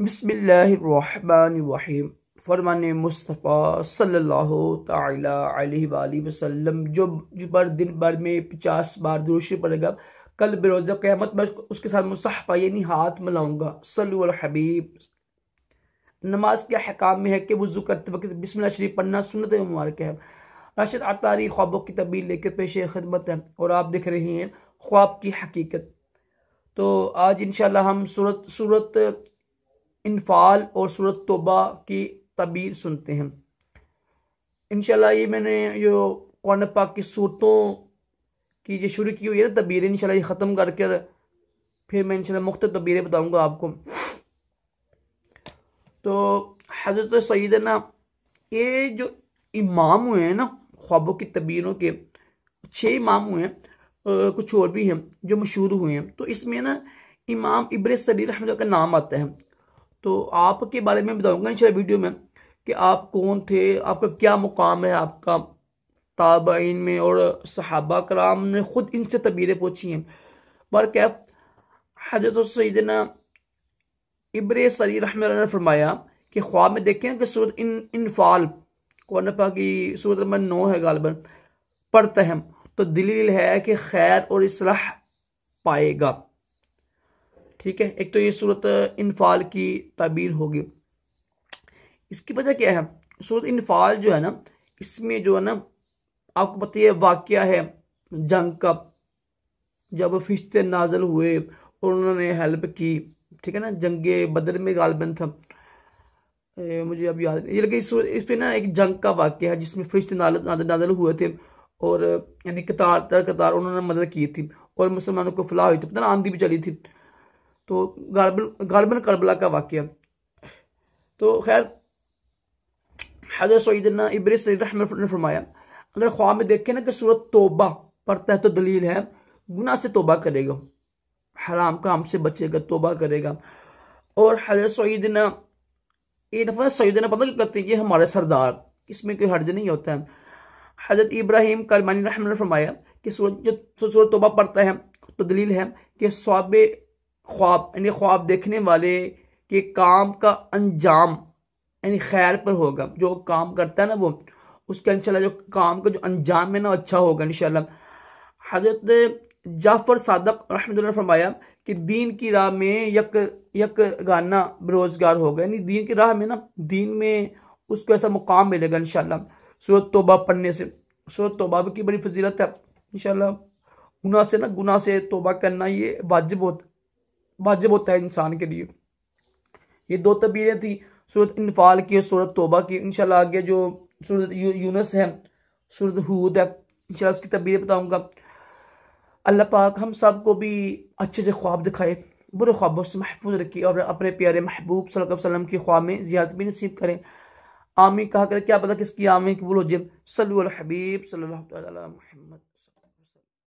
بسم اللہ الرحمن الرحیم۔ فرمان مصطفیٰ صلی اللہ تعالی علیہ وآلہ وسلم جو پر دن بھر میں 50 بار درود شریف پڑھے گا، کل بروز قیامت میں اس کے ساتھ مصحفہ یعنی ہاتھ ملاؤں گا۔ صلو علی الحبیب۔ نماز کے احکام میں ہے کہ وضو کرتے وقت بسم اللہ شریف پڑھنا سنت مبارک ہے۔ راشد عطاری خوابوں کی تبیر لے کے پیش خدمت ہے اور آپ دیکھ رہے ہیں خواب کی حقیقت۔ تو آج انشاءاللہ ہم سورت انفال اور سورت توبہ کی تبیر سنتے ہیں۔ انشاءاللہ یہ میں نے جو قرآن پاک کی صورتوں کی جو شروع کی ہوئی ہے تبیر، انشاءاللہ یہ ختم کر کے پھر میں انشاءاللہ مختلف تبیریں بتاؤں گا آپ کو۔ تو حضرت سیدنا یہ جو امام ہوئے ہیں نا خوابوں کی تبیروں کے 6 امام ہوئے ہیں، کچھ اور بھی ہیں جو مشہور ہوئے ہیں۔ تو اس میں نا امام ابن سبیر رحمۃ اللہ کا نام آتا ہے۔ تو آپ کے بارے میں بتاؤں گا انشاءاللہ ویڈیو میں کہ آپ کون تھے، آپ کا کیا مقام ہے، آپ کا تابعین میں اور صحابہ کرام نے خود ان سے تبیریں پوچھی ہیں۔ برکیف حضرت سیدنا ابن سبیر رحمۃ اللہ نے فرمایا کہ خواب میں دیکھیں کہ سورت انفال قرآن پاک کی سورت نمبر 9 ہے غالباً پڑھتا ہے تو دلیل ہے کہ خیر اور اصلاح پائے گا۔ ٹھیک ہے، ایک تو یہ سورت انفال کی تعبیر ہوگی۔ اس کی وجہ کیا ہے؟ سورت انفال جو ہے نا، اس میں جو ہے نا آپ کو پتہ یہ واقعہ ہے جنگ کا، جب فرشتے نازل ہوئے اور انہوں نے ہیلپ کی، ٹھیک ہے نا، جنگ بدر میں غالباً تھا، مجھے اب یاد نہیں، لیکن اس پہ نا ایک جنگ کا واقعہ ہے جس میں فرشتے نازل ہوئے تھے اور یعنی قطار در قطار انہوں نے مدد کی تھی اور مسلمانوں کو فلاح ہوئی تھی، پتہ نا آندھی بھی چلی تھی، تو غالباً کربلا کا واقعہ۔ تو خیر حضرت سیدنا ابن سبیر رحمۃ اللہ نے فرمایا اگر خواب میں دیکھیں نا کہ سورت توبہ پڑھتا ہے تو دلیل ہے گناہ سے توبہ کرے گا، حرام کام سے بچے گا، توبہ کرے گا۔ اور حضرت سیدنا یہ دفعہ سیدنا پتہ کیا کرتے ہیں، یہ ہمارے سردار، اس میں کوئی حرج نہیں ہوتا ہے۔ حضرت ابراہیم کلمانی رحمۃ اللہ نے فرمایا کہ سورت توبہ پڑھتا ہے تو دلیل ہے کہ ثواب خواب یعنی خواب دیکھنے والے کے کام کا انجام یعنی خیر پر ہوگا، جو کام کرتا ہے نا وہ اس کا انشاءاللہ جو کام کا جو انجام ہے نا اچھا ہوگا انشاءاللہ۔ حضرت جعفر صادق رحمۃ اللہ نے فرمایا کہ دین کی راہ میں یک گانا بروزگار ہوگا، یعنی دین کی راہ میں نا دین میں اس کو ایسا مقام ملے گا انشاءاللہ سورت توبہ پڑھنے سے۔ سورت توبہ کی بڑی فضیلت ہے انشاءاللہ۔ گناہ سے توبہ کرنا یہ واجب ہوتا ہے انسان کے لیے۔ یہ 2 تبیریں تھی، سورت انفال کی اور سورت توبہ کی۔ انشاءاللہ آگے جو سورت یونس ہے، سورت ہود ہے، انشاءاللہ اس کی تبیریں بتاؤں گا۔ اللہ پاک ہم سب کو بھی اچھے سے خواب دکھائے، برے خوابوں سے محفوظ رکھے اور اپنے پیارے محبوب صلی اللہ علیہ وسلم کی خواب میں زیادت بھی نصیب کریں۔ آمین کہا کرے، کیا پتہ کس کی آمین قبول ہو جائے۔ صلو علی الحبیب صلی اللہ علیہ محمد۔